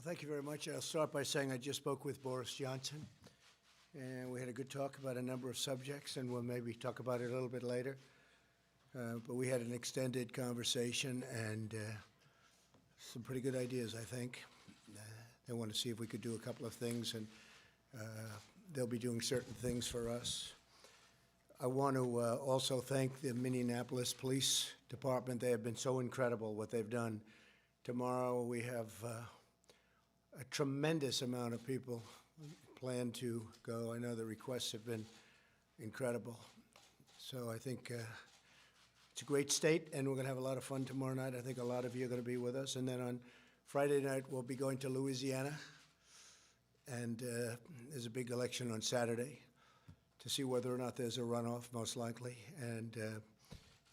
Well, thank you very much. I'll start by saying I just spoke with Boris Johnson, and we had a good talk about a number of subjects, and we'll maybe talk about it a little bit later. But we had an extended conversation and some pretty good ideas, I think. They want to see if we could do a couple of things, and they'll be doing certain things for us. I want to also thank the Minneapolis Police Department. They have been so incredible what they've done. Tomorrow we have a tremendous amount of people plan to go. I know the requests have been incredible. So I think it's a great state, and we're going to have a lot of fun tomorrow night. I think a lot of you are going to be with us. And then on Friday night, we'll be going to Louisiana. And there's a big election on Saturday to see whether or not there's a runoff, most likely. And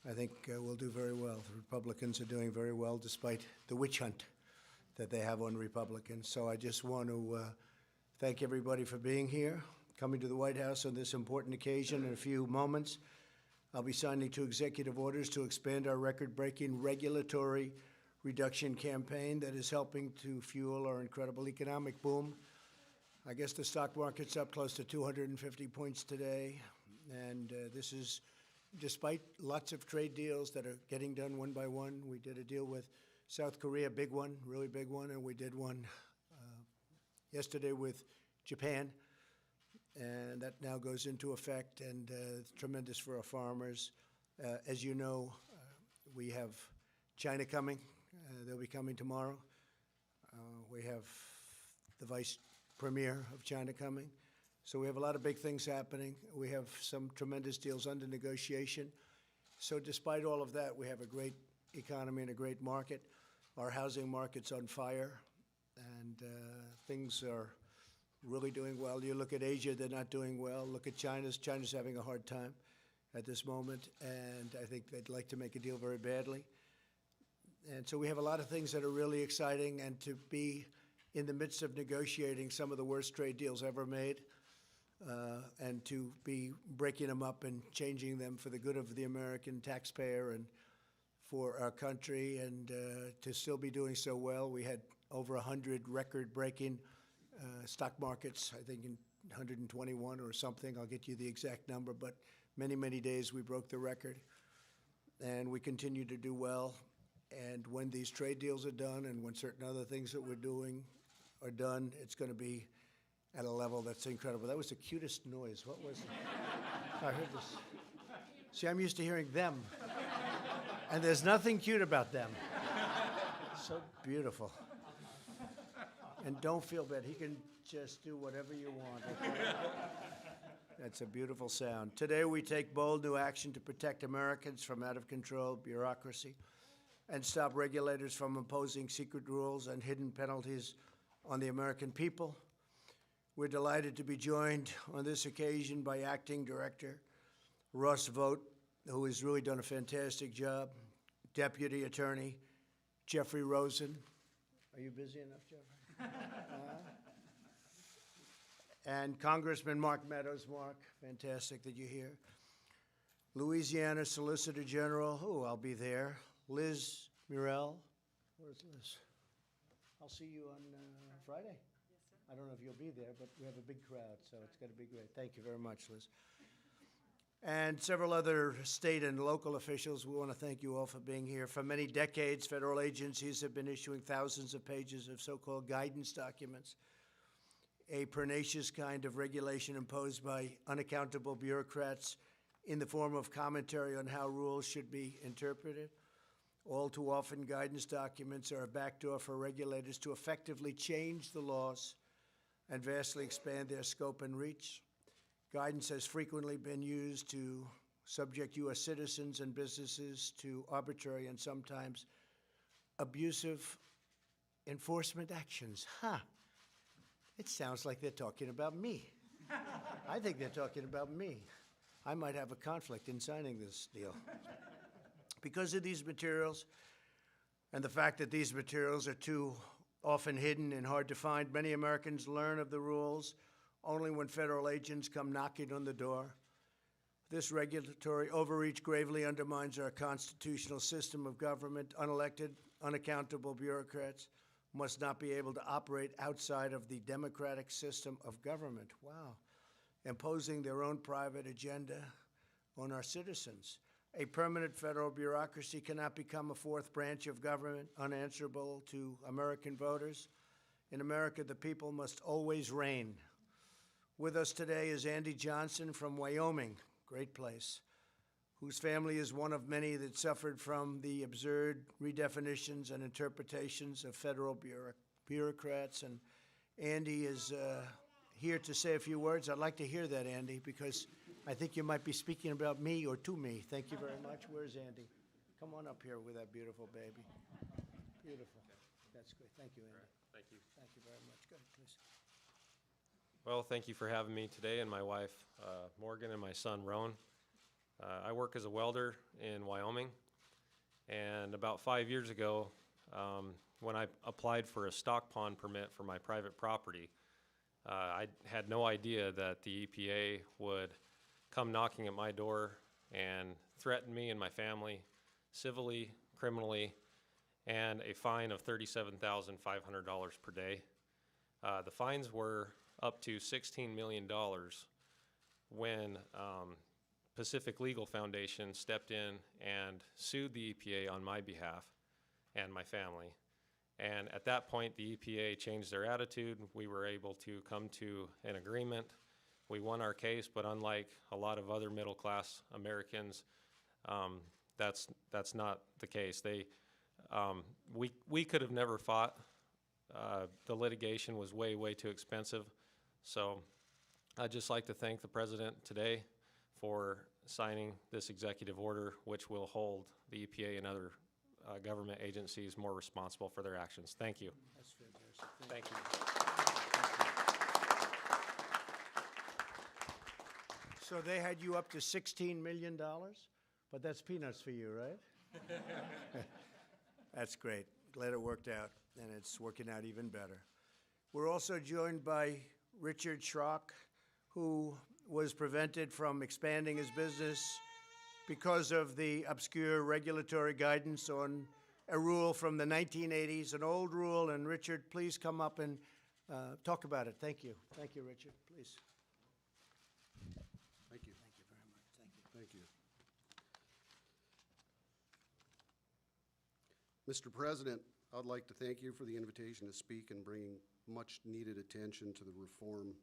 I think we'll do very well. The Republicans are doing very well despite the witch hunt that they have on Republicans. So I just want to thank everybody for being here, coming to the White House on this important occasion. In a few moments, I'll be signing 2 executive orders to expand our record-breaking regulatory reduction campaign that is helping to fuel our incredible economic boom. I guess the stock market's up close to 250 points today, and this is despite lots of trade deals that are getting done one by one. We did a deal with South Korea, big one, really big one, and we did one yesterday with Japan, and that now goes into effect, and it's tremendous for our farmers. As you know, we have China coming. They'll be coming tomorrow. We have the Vice Premier of China coming. So we have a lot of big things happening. We have some tremendous deals under negotiation. So despite all of that, we have a great economy and a great market. Our housing market's on fire, and things are really doing well. You look at Asia, they're not doing well. Look at China's having a hard time at this moment, and I think they'd like to make a deal very badly. And so we have a lot of things that are really exciting, and to be in the midst of negotiating some of the worst trade deals ever made, and to be breaking them up and changing them for the good of the American taxpayer and for our country, and to still be doing so well. We had over 100 record-breaking stock markets, I think in 121 or something. I'll get you the exact number, but many, many days we broke the record. And we continue to do well. And when these trade deals are done and when certain other things that we're doing are done, it's going to be at a level that's incredible. That was the cutest noise. What was it? I heard this. See, I'm used to hearing them. And there's nothing cute about them. So beautiful. And don't feel bad. He can just do whatever you want. Okay? That's a beautiful sound. Today we take bold new action to protect Americans from out-of-control bureaucracy and stop regulators from imposing secret rules and hidden penalties on the American people. We're delighted to be joined on this occasion by Acting Director Ross Vogt, who has really done a fantastic job, Deputy Attorney Jeffrey Rosen. Are you busy enough, Jeffrey? And Congressman Mark Meadows. Mark, fantastic that you're here. Louisiana Solicitor General, I'll be there. Liz Murrell. Where's Liz? I'll see you on Friday. Yes, sir. I don't know if you'll be there, but we have a big crowd, so it's going to be great. Thank you very much, Liz. And several other state and local officials, we want to thank you all for being here. For many decades, federal agencies have been issuing thousands of pages of so-called guidance documents, a pernicious kind of regulation imposed by unaccountable bureaucrats in the form of commentary on how rules should be interpreted. All too often, guidance documents are a backdoor for regulators to effectively change the laws and vastly expand their scope and reach. Guidance has frequently been used to subject U.S. citizens and businesses to arbitrary and sometimes abusive enforcement actions. It sounds like they're talking about me. I think they're talking about me. I might have a conflict in signing this deal. Because of these materials and the fact that these materials are too often hidden and hard to find, many Americans learn of the rules only when federal agents come knocking on the door. This regulatory overreach gravely undermines our constitutional system of government. Unelected, unaccountable bureaucrats must not be able to operate outside of the democratic system of government. Wow. Imposing their own private agenda on our citizens. A permanent federal bureaucracy cannot become a fourth branch of government unanswerable to American voters. In America, the people must always reign. With us today is Andy Johnson from Wyoming, great place, whose family is one of many that suffered from the absurd redefinitions and interpretations of federal bureaucrats. And Andy is here to say a few words. I'd like to hear that, Andy, because I think you might be speaking about me or to me. Thank you very much. Where's Andy? Come on up here with that beautiful baby. Beautiful. That's great. Thank you, Andy. Thank you. Thank you very much. Go ahead, please. Well, thank you for having me today, and my wife, Morgan, and my son, Roan. I work as a welder in Wyoming, and about 5 years ago, when I applied for a stock pond permit for my private property, I had no idea that the EPA would come knocking at my door and threaten me and my family civilly, criminally, and a fine of $37,500 per day. The fines were up to $16 million when Pacific Legal Foundation stepped in and sued the EPA on my behalf and my family. And at that point, the EPA changed their attitude. We were able to come to an agreement. We won our case, but unlike a lot of other middle-class Americans, that's not the case. We could have never fought. The litigation was way, way too expensive. So I'd just like to thank the President today for signing this executive order, which will hold the EPA and other government agencies more responsible for their actions. Thank you. That's fantastic. Thank you. So they had you up to $16 million, but that's peanuts for you, right? That's great. Glad it worked out, and it's working out even better. We're also joined by Richard Schrock, who was prevented from expanding his business because of the obscure regulatory guidance on a rule from the 1980s, an old rule. And Richard, please come up and talk about it. Thank you. Thank you, Richard. Please. Thank you. Thank you very much. Thank you. Thank you. Mr. President, I'd like to thank you for the invitation to speak and bringing much-needed attention to the reform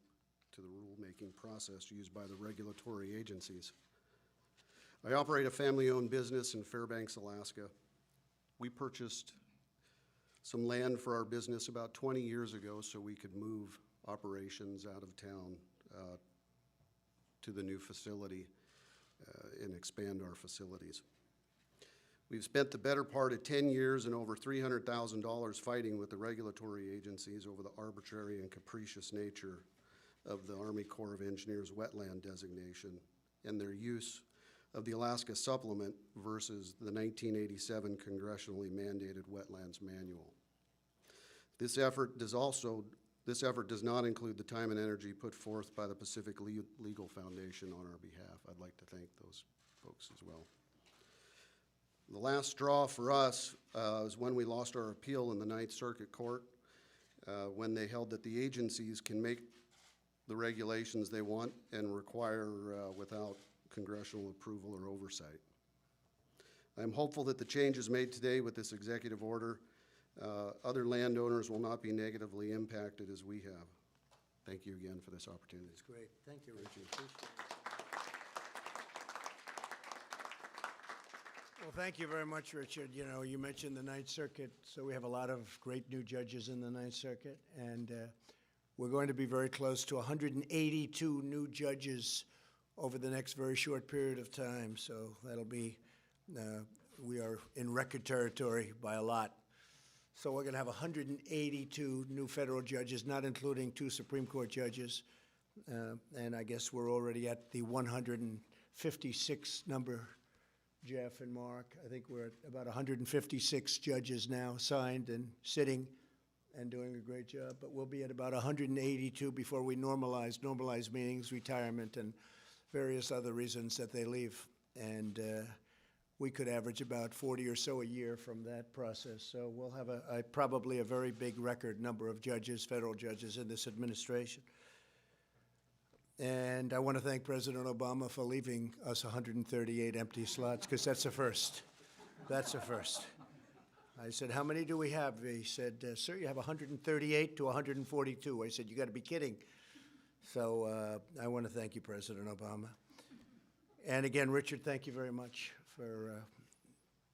to the rulemaking process used by the regulatory agencies. I operate a family-owned business in Fairbanks, Alaska. We purchased some land for our business about 20 years ago so we could move operations out of town to the new facility and expand our facilities. We've spent the better part of 10 years and over $300,000 fighting with the regulatory agencies over the arbitrary and capricious nature of the Army Corps of Engineers wetland designation and their use of the Alaska Supplement versus the 1987 congressionally mandated Wetlands Manual. This effort does not include the time and energy put forth by the Pacific Legal Foundation on our behalf. I'd like to thank those folks as well. The last straw for us is when we lost our appeal in the Ninth Circuit Court, when they held that the agencies can make the regulations they want and require without congressional approval or oversight. I'm hopeful that the changes made today with this executive order, other landowners will not be negatively impacted as we have. Thank you again for this opportunity. That's great. Thank you, Richard. Appreciate it. Well, thank you very much, Richard. You know, you mentioned the Ninth Circuit, so we have a lot of great new judges in the Ninth Circuit, and we're going to be very close to 182 new judges over the next very short period of time. So that'll be, we are in record territory by a lot. So we're going to have 182 new federal judges, not including 2 Supreme Court judges. And I guess we're already at the 156 number, Jeff and Mark. I think we're at about 156 judges now signed and sitting and doing a great job. But we'll be at about 182 before we normalize meetings, retirement, and various other reasons that they leave. And we could average about 40 or so a year from that process. So we'll have probably a very big record number of judges, federal judges in this administration. And I want to thank President Obama for leaving us 138 empty slots, because that's a first. That's a first. I said, how many do we have? He said, sir, you have 138 to 142. I said, you got to be kidding. So I want to thank you, President Obama. And again, Richard, thank you very much for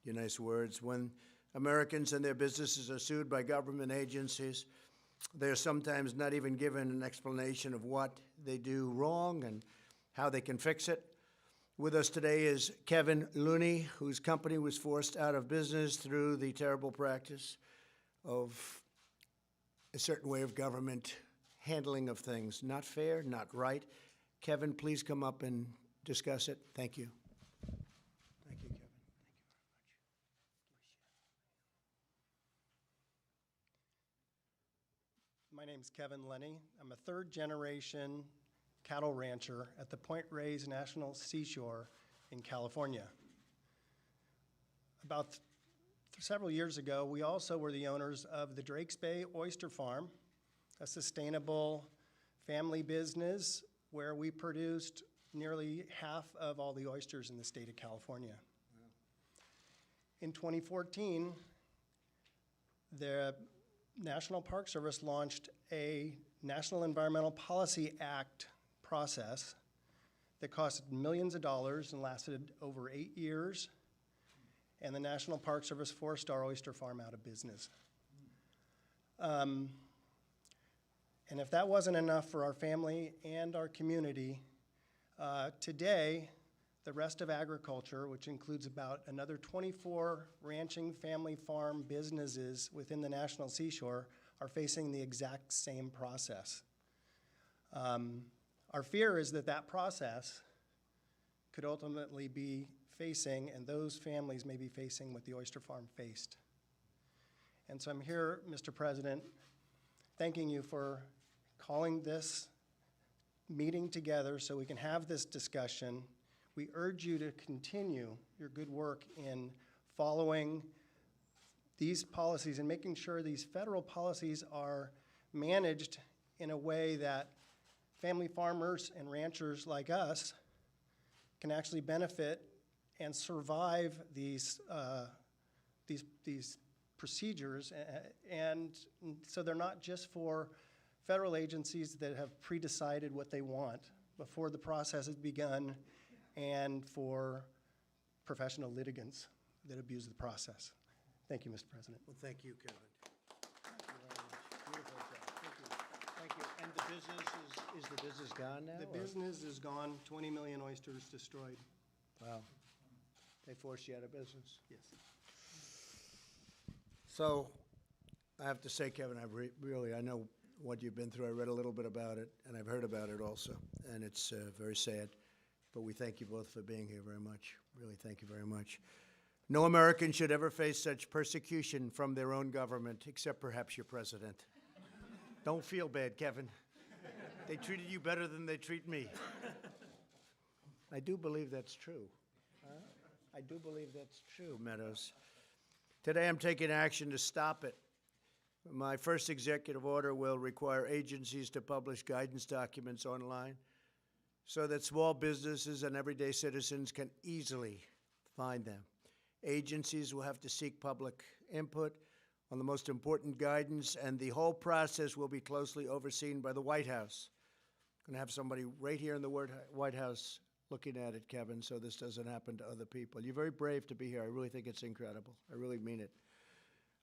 your nice words. When Americans and their businesses are sued by government agencies, they're sometimes not even given an explanation of what they do wrong and how they can fix it. With us today is Kevin Looney, whose company was forced out of business through the terrible practice of a certain way of government handling of things. Not fair, not right. Kevin, please come up and discuss it. Thank you. Thank you, Kevin. My name's Kevin Lenny. I'm a third-generation cattle rancher at the Point Reyes National Seashore in California. About several years ago, we also were the owners of the Drakes Bay Oyster Farm, a sustainable family business where we produced nearly half of all the oysters in the state of California. Wow. In 2014, the National Park Service launched a National Environmental Policy Act process that cost millions of dollars and lasted over 8 years, and the National Park Service forced our oyster farm out of business. And if that wasn't enough for our family and our community, today, the rest of agriculture, which includes about another 24 ranching family farm businesses within the National Seashore, are facing the exact same process. Our fear is that that process could ultimately be facing, and those families may be facing, what the oyster farm faced. And so I'm here, Mr. President, thanking you for calling this meeting together so we can have this discussion. We urge you to continue your good work in following these policies and making sure these federal policies are managed in a way that family farmers and ranchers like us can actually benefit and survive these procedures. And so they're not just for federal agencies that have pre-decided what they want before the process has begun, and for professional litigants that abuse the process. Thank you, Mr. President. Well, thank you, Kevin. Thank you very much. Beautiful job. Thank you. Thank you. And the business is the business gone now? The or? business is gone, 20 million oysters destroyed. Wow. They forced you out of business. Yes. So I have to say, Kevin, I know what you've been through. I read a little bit about it, and I've heard about it also, and it's very sad. But we thank you both for being here very much. Really, thank you very much. No American should ever face such persecution from their own government, except perhaps your president. Don't feel bad, Kevin. They treated you better than they treat me. I do believe that's true. I do believe that's true, Meadows. Today I'm taking action to stop it. My first executive order will require agencies to publish guidance documents online so that small businesses and everyday citizens can easily find them. Agencies will have to seek public input on the most important guidance, and the whole process will be closely overseen by the White House. I'm going to have somebody right here in the White House looking at it, Kevin, so this doesn't happen to other people. You're very brave to be here. I really think it's incredible. I really mean it.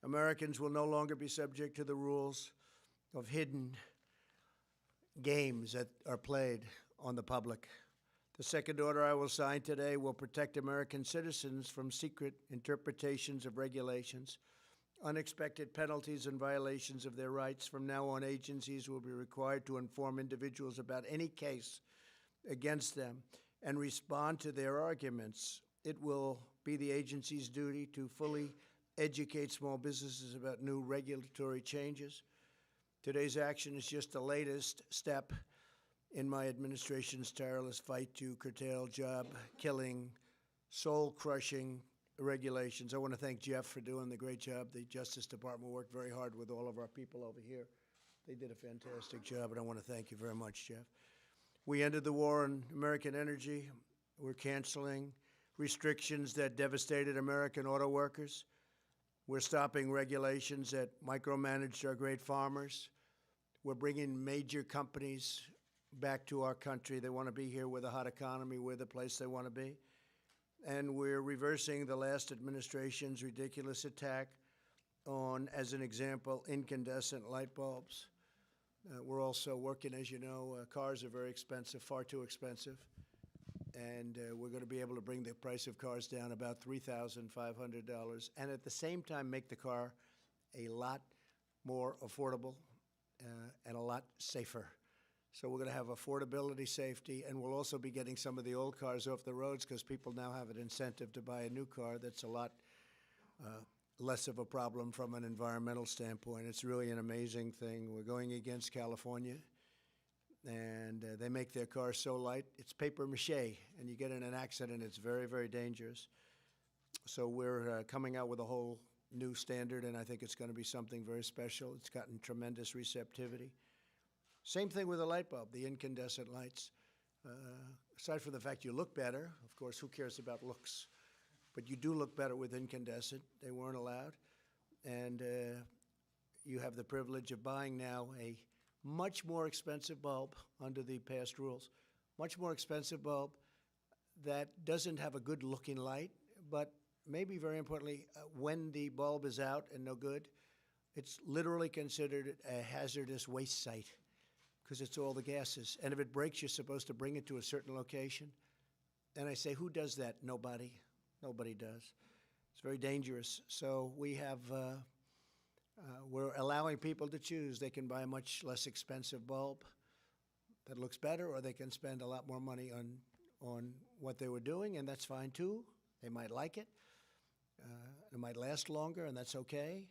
Americans will no longer be subject to the rules of hidden games that are played on the public. The second order I will sign today will protect American citizens from secret interpretations of regulations, unexpected penalties and violations of their rights. From now on, agencies will be required to inform individuals about any case against them and respond to their arguments. It will be the agency's duty to fully educate small businesses about new regulatory changes. Today's action is just the latest step in my administration's tireless fight to curtail job-killing, soul-crushing regulations. I want to thank Jeff for doing the great job. The Justice Department worked very hard with all of our people over here. They did a fantastic job, and I want to thank you very much, Jeff. We ended the war on American energy. We're canceling restrictions that devastated American auto workers. We're stopping regulations that micromanaged our great farmers. We're bringing major companies back to our country. They want to be here with a hot economy. We're the place they want to be. And we're reversing the last administration's ridiculous attack on, as an example, incandescent light bulbs. We're also working, as you know, cars are very expensive, far too expensive. And we're going to be able to bring the price of cars down about $3,500, and at the same time make the car a lot more affordable and a lot safer. So we're going to have affordability, safety, and we'll also be getting some of the old cars off the roads because people now have an incentive to buy a new car that's a lot less of a problem from an environmental standpoint. It's really an amazing thing. We're going against California, and they make their cars so light, it's paper mache, and you get in an accident, it's very, very dangerous. So we're coming out with a whole new standard, and I think it's going to be something very special. It's gotten tremendous receptivity. Same thing with the light bulb, the incandescent lights. Aside from the fact you look better, of course, who cares about looks? But you do look better with incandescent. They weren't allowed. And you have the privilege of buying now a much more expensive bulb under the past rules, much more expensive bulb that doesn't have a good looking light, but maybe very importantly, when the bulb is out and no good, it's literally considered a hazardous waste site because it's all the gases. And if it breaks, you're supposed to bring it to a certain location. And I say, who does that? Nobody. Nobody does. It's very dangerous. So we have, we're allowing people to choose. They can buy a much less expensive bulb that looks better, or they can spend a lot more money on what they were doing, and that's fine too. They might like it. It might last longer, and that's okay.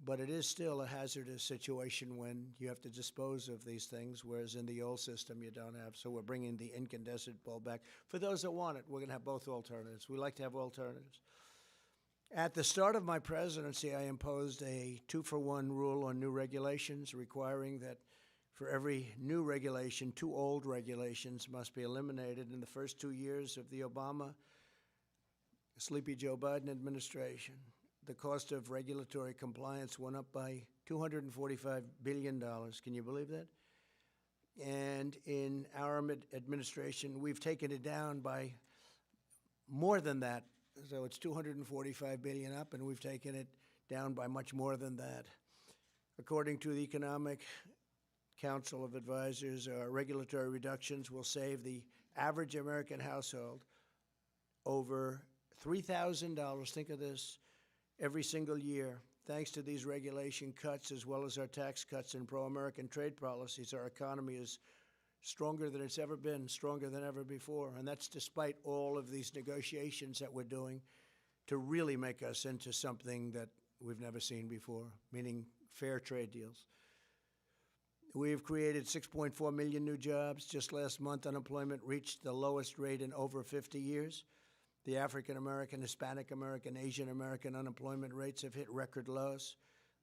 But it is still a hazardous situation when you have to dispose of these things, whereas in the old system you don't have. So we're bringing the incandescent bulb back. For those that want it, we're going to have both alternatives. We like to have alternatives. At the start of my presidency, I imposed a 2-for-1 rule on new regulations, requiring that for every new regulation, 2 old regulations must be eliminated. In the first 2 years of the Obama, Sleepy Joe Biden administration, the cost of regulatory compliance went up by $245 billion. Can you believe that? And in our administration, we've taken it down by more than that. So it's $245 billion up, and we've taken it down by much more than that. According to the Economic Council of Advisors, regulatory reductions will save the average American household over $3,000, think of this, every single year. Thanks to these regulation cuts, as well as our tax cuts and pro-American trade policies, our economy is stronger than it's ever been, stronger than ever before. And that's despite all of these negotiations that we're doing to really make us into something that we've never seen before, meaning fair trade deals. We've created 6.4 million new jobs. Just last month, unemployment reached the lowest rate in over 50 years. The African American, Hispanic American, Asian American unemployment rates have hit record lows.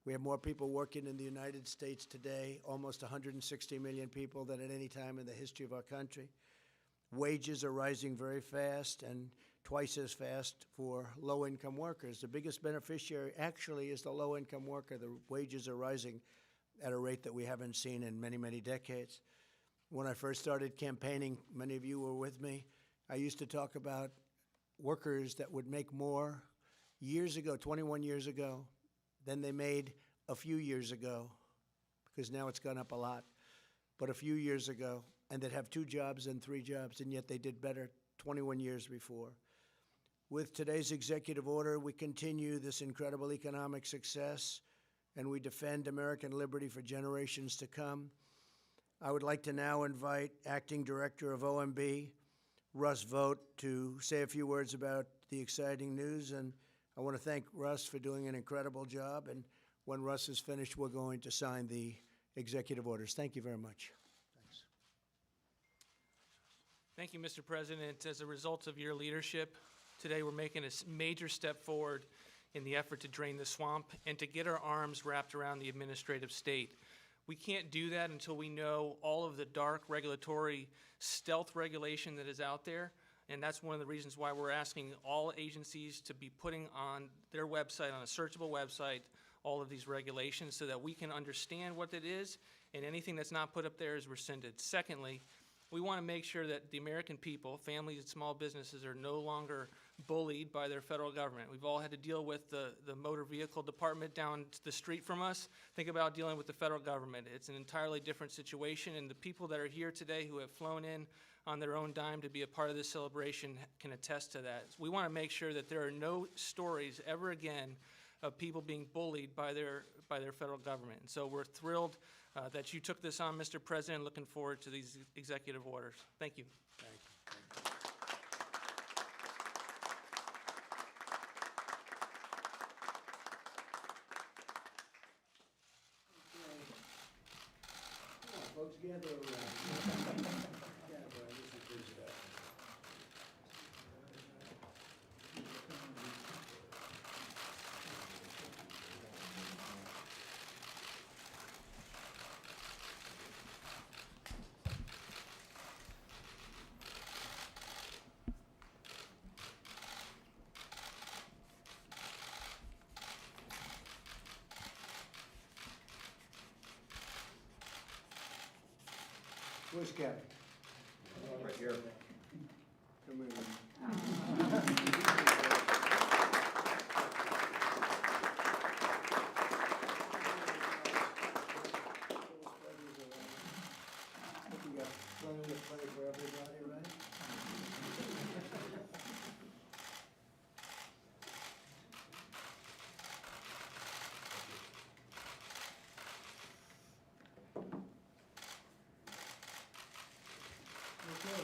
We have more people working in the United States today, almost 160 million people, than at any time in the history of our country. Wages are rising very fast, and twice as fast for low-income workers. The biggest beneficiary actually is the low-income worker. The wages are rising at a rate that we haven't seen in many, many decades. When I first started campaigning, many of you were with me, I used to talk about workers that would make more years ago, 21 years ago, than they made a few years ago, because now it's gone up a lot, but a few years ago, and that have 2 jobs and 3 jobs, and yet they did better 21 years before. With today's executive order, we continue this incredible economic success, and we defend American liberty for generations to come. I would like to now invite Acting Director of OMB, Russ Vogt, to say a few words about the exciting news. And I want to thank Russ for doing an incredible job. And when Russ is finished, we're going to sign the executive orders. Thank you very much. Thanks. Thank you, Mr. President. As a result of your leadership, Today, we're making a major step forward in the effort to drain the swamp and to get our arms wrapped around the administrative state. We can't do that until we know all of the dark regulatory stealth regulation that is out there. And that's one of the reasons why we're asking all agencies to be putting on their website, on a searchable website, all of these regulations so that we can understand what it is, and anything that's not put up there is rescinded. Secondly, we want to make sure that the American people, families and small businesses, are no longer bullied by their federal government. We've all had to deal with the motor vehicle department down the street from us. Think about dealing with the federal government. It's an entirely different situation, and the people that are here today who have flown in on their own dime to be a part of this celebration can attest to that. We want to make sure that there are no stories ever again of people being bullied by their federal government. And so we're thrilled that you took this on, Mr. President, looking forward to these executive orders. Thank you. Come on, folks, gather around. Gather around. This is good. Where's Kevin? Right here. Come in. You got plenty to play for everybody, right? Okay.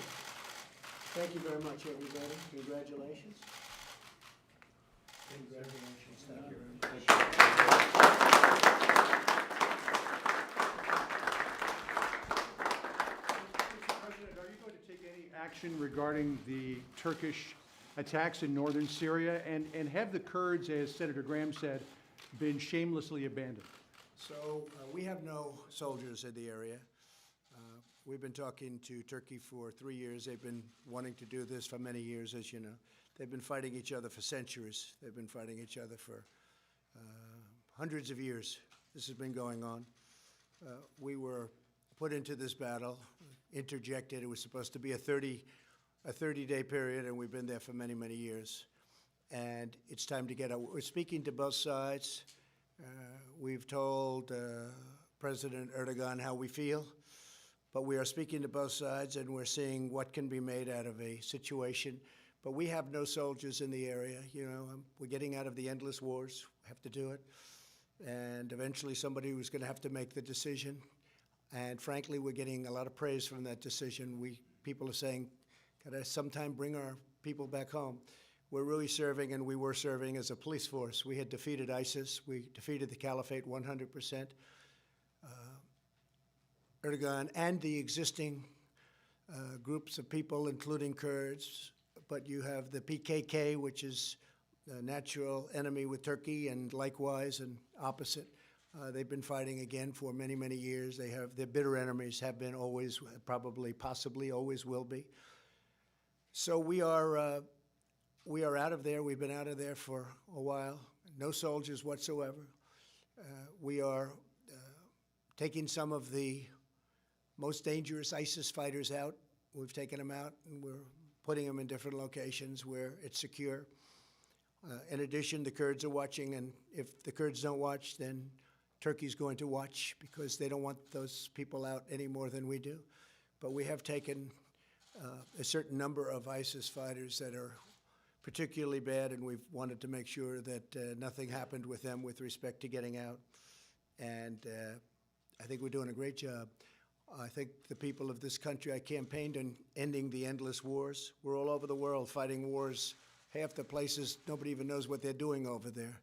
Thank you very much, everybody. Congratulations. Congratulations. Thank you very much. Mr. President, are you going to take any action regarding the Turkish attacks in northern Syria? And have the Kurds, as Senator Graham said, been shamelessly abandoned? So we have no soldiers in the area. We've been talking to Turkey for 3 years. They've been wanting to do this for many years, as you know. They've been fighting each other for centuries. They've been fighting each other for hundreds of years. This has been going on. We were put into this battle, interjected. It was supposed to be a 30-day period, and we've been there for many, many years. And it's time to get out. We're speaking to both sides. We've told President Erdogan how we feel, but we are speaking to both sides, and we're seeing what can be made out of a situation. But we have no soldiers in the area. You know, we're getting out of the endless wars. We have to do it. And eventually somebody was going to have to make the decision. And frankly, we're getting a lot of praise from that decision. People are saying, gotta sometime bring our people back home. We're really serving, and we were serving as a police force. We had defeated ISIS. We defeated the Caliphate 100%. Erdogan and the existing groups of people, including Kurds, but you have the PKK, which is a natural enemy with Turkey, and likewise and opposite. They've been fighting again for many, many years. Their bitter enemies have been always, probably, possibly, always will be. So we are out of there. We've been out of there for a while. No soldiers whatsoever. We are taking some of the most dangerous ISIS fighters out. We've taken them out, and we're putting them in different locations where it's secure. In addition, the Kurds are watching, and if the Kurds don't watch, then Turkey's going to watch, because they don't want those people out any more than we do. But we have taken a certain number of ISIS fighters that are particularly bad, and we've wanted to make sure that nothing happened with them with respect to getting out. And I think we're doing a great job. I think the people of this country, I campaigned on ending the endless wars. We're all over the world fighting wars. Half the places, nobody even knows what they're doing over there.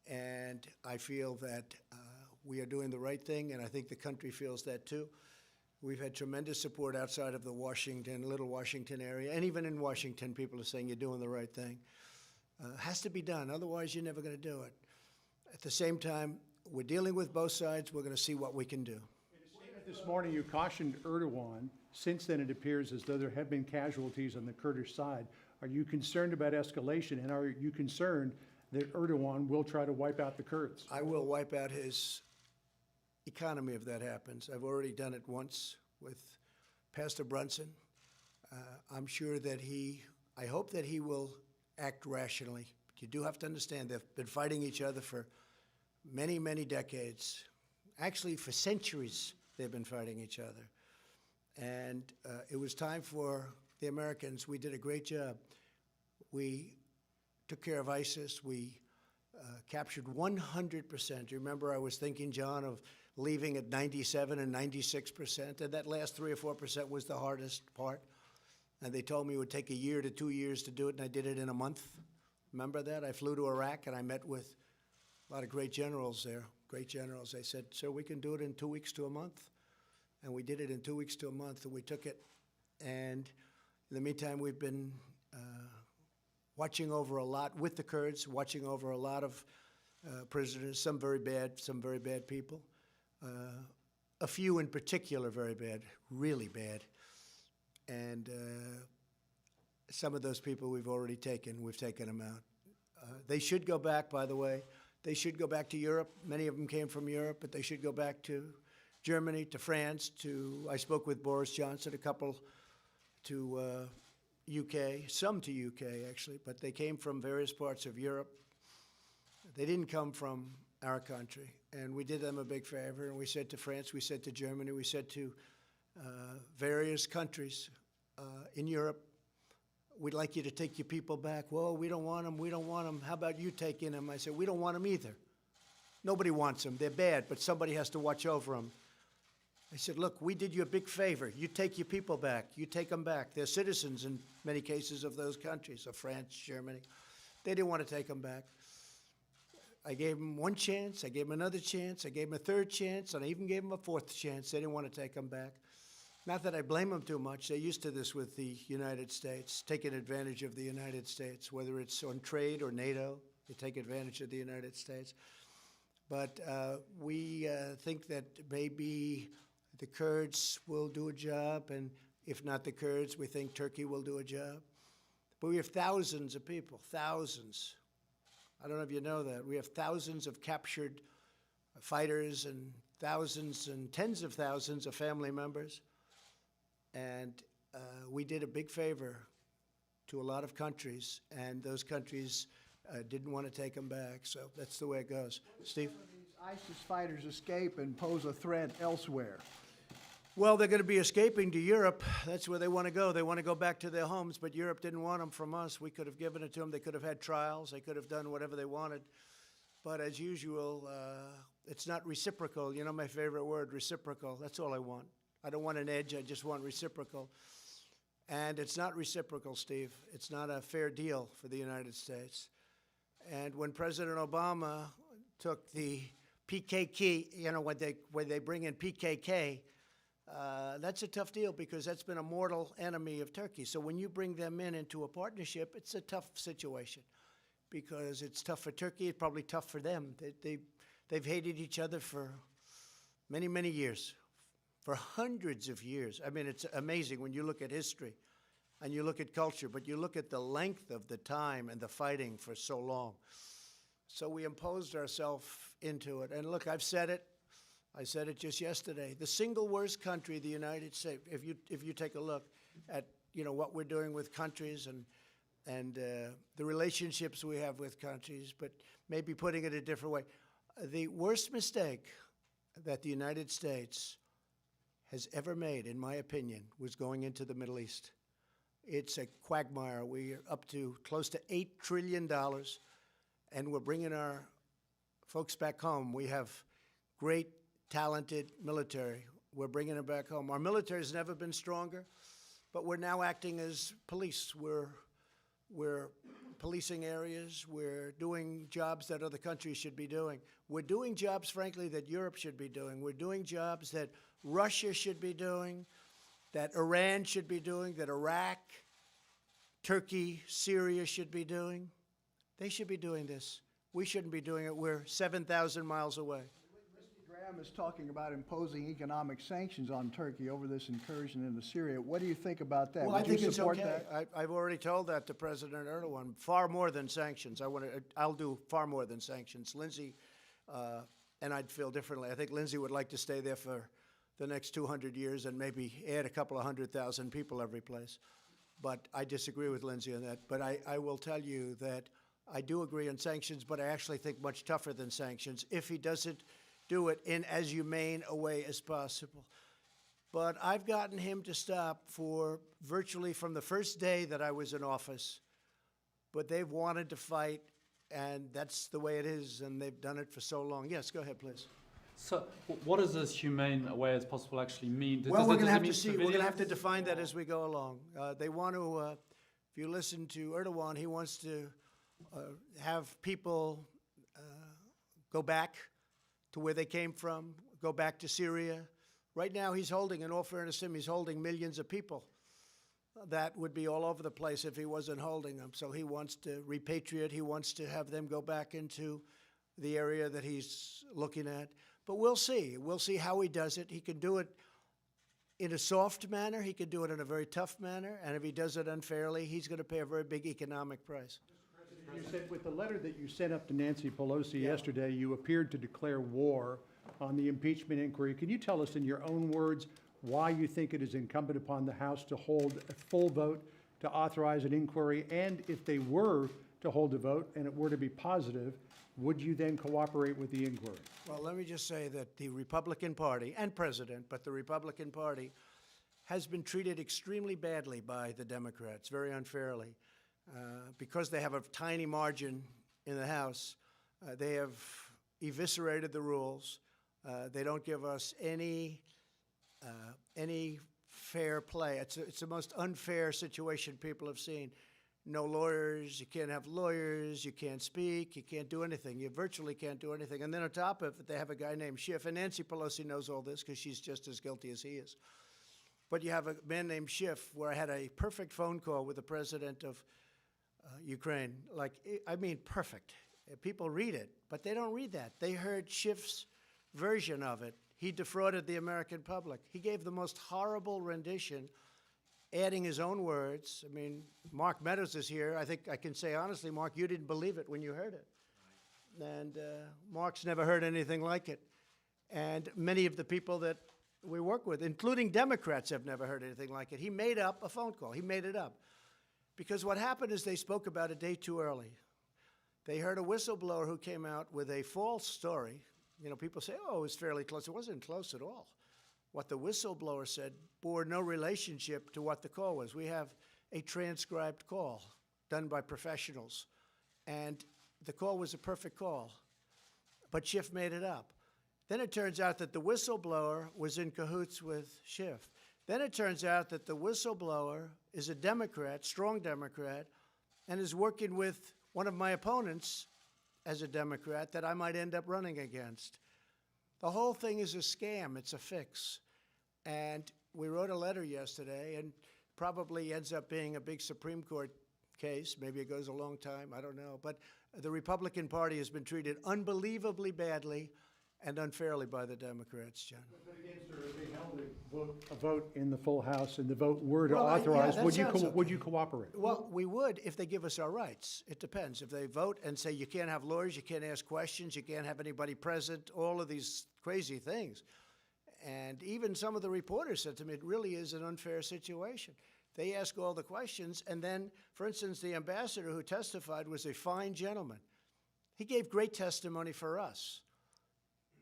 And I feel that we are doing the right thing, and I think the country feels that too. We've had tremendous support outside of the Little Washington area, and even in Washington, people are saying you're doing the right thing. Has to be done, otherwise you're never going to do it. At the same time, we're dealing with both sides. We're going to see what we can do. This morning, you cautioned Erdogan. Since then, it appears as though there have been casualties on the Kurdish side. Are you concerned about escalation, and are you concerned that Erdogan will try to wipe out the Kurds? I will wipe out his economy if that happens. I've already done it once with Pastor Brunson. I'm sure that I hope that he will act rationally. But you do have to understand they've been fighting each other for many, many decades. Actually, for centuries, they've been fighting each other. And it was time for the Americans. We did a great job. We took care of ISIS. We captured 100%. You remember I was thinking, John, of leaving at 97 and 96%, and that last 3 or 4% was the hardest part. And they told me it would take 1 year to 2 years to do it, and I did it in a month. Remember that? I flew to Iraq, and I met with a lot of great generals there, great generals. They said, sir, we can do it in 2 weeks to a month. And we did it in 2 weeks to a month, and we took it. And in the meantime, we've been watching over a lot with the Kurds, watching over a lot of prisoners, some very bad people. A few in particular very bad, really bad. And some of those people we've already taken. We've taken them out. They should go back, by the way. They should go back to Europe. Many of them came from Europe, but they should go back to Germany, to France, I spoke with Boris Johnson, a couple to UK, some to UK actually, but they came from various parts of Europe. They didn't come from our country, and we did them a big favor, and we said to France, we said to Germany, we said to various countries in Europe, we'd like you to take your people back. Well, we don't want them, we don't want them. How about you taking them? I said, we don't want them either. Nobody wants them. They're bad, but somebody has to watch over them. I said, look, we did you a big favor. You take your people back. You take them back. They're citizens in many cases of those countries, of France, Germany. They didn't want to take them back. I gave them one chance. I gave them another chance. I gave them a third chance, and I even gave them a fourth chance. They didn't want to take them back. Not that I blame them too much. They're used to this with the United States, taking advantage of the United States, whether it's on trade or NATO. They take advantage of the United States. But we think that maybe the Kurds will do a job, and if not the Kurds, we think Turkey will do a job. But we have thousands of people, thousands. I don't know if you know that. We have thousands of captured fighters and thousands and tens of thousands of family members. And we did a big favor to a lot of countries, and those countries didn't want to take them back. So that's the way it goes. Steve? These ISIS fighters escape and pose a threat elsewhere. Well, they're going to be escaping to Europe. That's where they want to go. They want to go back to their homes, but Europe didn't want them from us. We could have given it to them. They could have had trials. They could have done whatever they wanted. But as usual, it's not reciprocal. You know my favorite word, reciprocal. That's all I want. I don't want an edge. I just want reciprocal. And it's not reciprocal, Steve. It's not a fair deal for the United States. And when President Obama took the PKK, you know, when they bring in PKK, that's a tough deal because that's been a mortal enemy of Turkey. So when you bring them into a partnership, it's a tough situation because it's tough for Turkey. It's probably tough for them. They've hated each other for many, many years, for hundreds of years. I mean, it's amazing when you look at history and you look at culture, but you look at the length of the time and the fighting for so long. So we imposed ourselves into it. And look, I've said it. I said it just yesterday. The single worst country, the United States, if you take a look at, you know, what we're doing with countries and the relationships we have with countries, but maybe putting it a different way. The worst mistake that the United States has ever made, in my opinion, was going into the Middle East. It's a quagmire. We're up to close to $8 trillion, and we're bringing our folks back home. We have great, talented military. We're bringing them back home. Our military has never been stronger, but we're now acting as police. We're policing areas. We're doing jobs that other countries should be doing. We're doing jobs, frankly, that Europe should be doing. We're doing jobs that Russia should be doing, that Iran should be doing, that Iraq, Turkey, Syria should be doing. They should be doing this. We shouldn't be doing it. We're 7,000 miles away. Graham is talking about imposing economic sanctions on Turkey over this incursion into Syria. What do you think about that? Well, I Would think you it's support okay. that? I've already told that to President Erdogan. Far more than sanctions. I'll do far more than sanctions. Lindsay, and I'd feel differently. I think Lindsay would like to stay there for the next 200 years and maybe add a couple of 100,000 people every place. But I disagree with Lindsay on that. But I will tell you that I do agree on sanctions, but I actually think much tougher than sanctions if he doesn't do it in as humane a way as possible. But I've gotten him to stop for virtually from the first day that I was in office. But they've wanted to fight, and that's the way it is, and they've done it for so long. Yes, go ahead, please. So, what does this humane way as possible actually mean? Well, we're going to does it have mean to see. We're going to have to civilians? define that as we go along. They want to, if you listen to Erdogan, he wants to have people go back to where they came from, go back to Syria. Right now, he's holding, in all fairness to him, he's holding millions of people. That would be all over the place if he wasn't holding them. So he wants to repatriate. He wants to have them go back into the area that he's looking at. But we'll see. We'll see how he does it. He can do it in a soft manner. He can do it in a very tough manner. And if he does it unfairly, he's going to pay a very big economic price. You said with the letter that you sent up to Nancy Pelosi yesterday, you appeared to declare war on the impeachment inquiry. Can you tell us in your own words why you think it is incumbent upon the House to hold a full vote to authorize an inquiry? And if they were to hold a vote and it were to be positive, would you then cooperate with the inquiry? Well, let me just say that the Republican Party and President, but the Republican Party has been treated extremely badly by the Democrats, very unfairly. Because they have a tiny margin in the House, they have eviscerated the rules. They don't give us any fair play. It's the most unfair situation people have seen. No lawyers, you can't have lawyers, you can't speak, you can't do anything. You virtually can't do anything. And then on top of it, they have a guy named Schiff, and Nancy Pelosi knows all this because she's just as guilty as he is. But you have a man named Schiff, where I had a perfect phone call with the president of Ukraine. Like, I mean, perfect. People read it, but they don't read that. They heard Schiff's version of it. He defrauded the American public. He gave the most horrible rendition, adding his own words. I mean, Mark Meadows is here. I think I can say honestly, Mark, you didn't believe it when you heard it. And Mark's never heard anything like it. And many of the people that we work with, including Democrats, have never heard anything like it. He made up a phone call. He made it up. Because what happened is they spoke about a day too early. They heard a whistleblower who came out with a false story. You know, people say, oh, it was fairly close. It wasn't close at all. What the whistleblower said bore no relationship to what the call was. We have a transcribed call done by professionals. And the call was a perfect call. But Schiff made it up. Then it turns out that the whistleblower was in cahoots with Schiff. Then it turns out that the whistleblower is a Democrat, strong Democrat, and is working with one of my opponents as a Democrat that I might end up running against. The whole thing is a scam. It's a fix. And we wrote a letter yesterday, and probably ends up being a big Supreme Court case. Maybe it goes a long time. I don't know. But the Republican Party has been treated unbelievably badly and unfairly by the Democrats, John. But again, sir, if they held a vote in the full House and the vote were to Well, authorize, that would you sounds would okay. you cooperate? Well, we would if they give us our rights. It depends. If they vote and say you can't have lawyers, you can't ask questions, you can't have anybody present, all of these crazy things. And even some of the reporters said to me, it really is an unfair situation. They ask all the questions, and then, for instance, the ambassador who testified was a fine gentleman. He gave great testimony for us.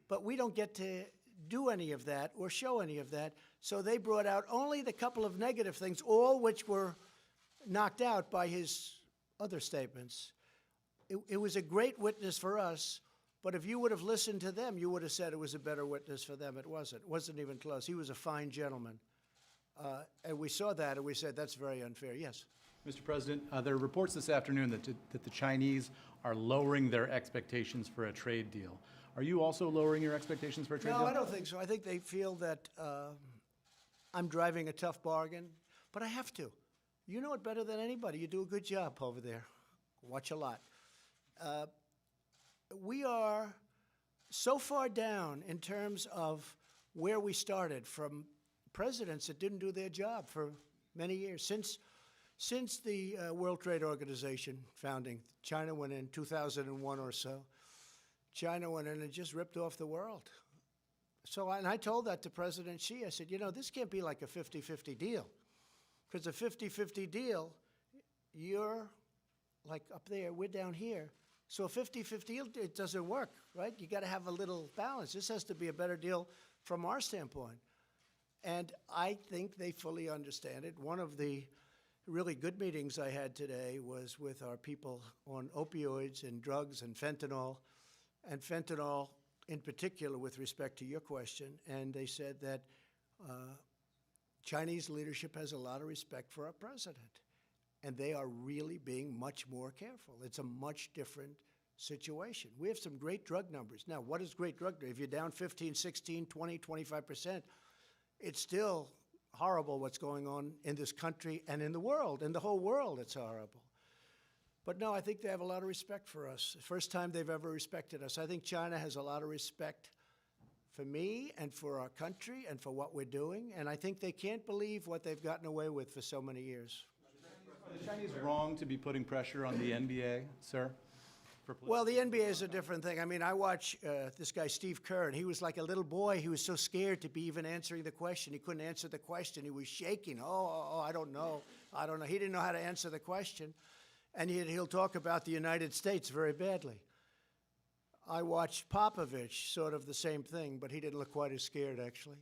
But we don't get to do any of that or show any of that. So they brought out only the couple of negative things, all which were knocked out by his other statements. It was a great witness for us, but if you would have listened to them, you would have said it was a better witness for them. It wasn't. It wasn't even close. He was a fine gentleman. And we saw that, and we said, that's very unfair. Yes? Mr. President, there are reports this afternoon that the Chinese are lowering their expectations for a trade deal. Are you also lowering your expectations for a trade deal? No, I don't think so. I think they feel that I'm driving a tough bargain, but I have to. You know it better than anybody. You do a good job over there. Watch a lot. We are so far down in terms of where we started from presidents that didn't do their job for many years. Since the World Trade Organization founding, China went in 2001 or so. China went in and just ripped off the world. So, and I told that to President Xi. I said, you know, this can't be like a 50-50 deal. Because a 50-50 deal, you're like up there, we're down here. So a 50-50 deal, it doesn't work, right? You got to have a little balance. This has to be a better deal from our standpoint. And I think they fully understand it. One of the really good meetings I had today was with our people on opioids and drugs and fentanyl in particular with respect to your question. And they said that Chinese leadership has a lot of respect for our president. And they are really being much more careful. It's a much different situation. We have some great drug numbers. Now, what is great drug numbers? If you're down 15, 16, 20, 25%, it's still horrible what's going on in this country and in the world. In the whole world, it's horrible. But no, I think they have a lot of respect for us. First time they've ever respected us. I think China has a lot of respect for me and for our country and for what we're doing. And I think they can't believe what they've gotten away with for so many years. Are the Chinese wrong to be putting pressure on the NBA, sir? Well, the NBA is a different thing. I mean, I watch this guy, Steve Kerr, and he was like a little boy. He was so scared to be even answering the question. He couldn't answer the question. He was shaking. I don't know. I don't know. He didn't know how to answer the question. And he'll talk about the United States very badly. I watched Popovich, sort of the same thing, but he didn't look quite as scared, actually.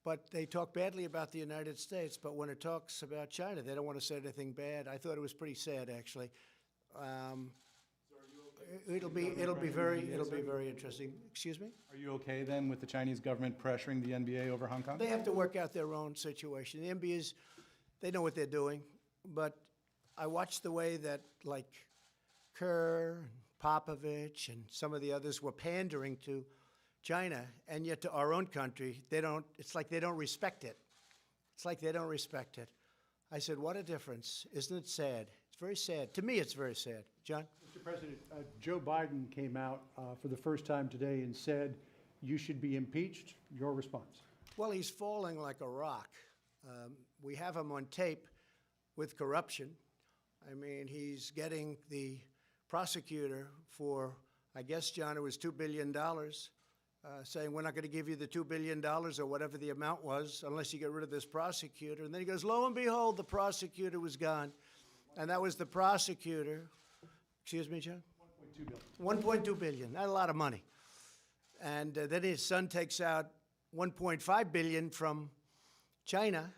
But they talk badly about the United States, but when it talks about China, they don't want to say anything bad. I thought it was pretty sad, actually. It'll be very interesting. Excuse me? Are you okay then with the Chinese government pressuring the NBA over Hong Kong? They have to work out their own situation. The NBA they know what they're doing, but I watched the way that like Kerr, Popovich, and some of the others were pandering to China, and yet to our own country, it's like they don't respect it. It's like they don't respect it. I said, what a difference. Isn't it sad? It's very sad. To me, it's very sad. John? Mr. President, Joe Biden came out for the first time today and said you should be impeached. Your response? Well, he's falling like a rock. We have him on tape with corruption. I mean, he's getting the prosecutor for, I guess, John, it was $2 billion, saying we're not going to give you the $2 billion or whatever the amount was unless you get rid of this prosecutor. And then he goes, lo and behold, the prosecutor was gone. And that was the prosecutor. Excuse me, John? 1.2 billion. 1.2 billion. Not a lot of money. And then his son takes out 1.5 billion from China.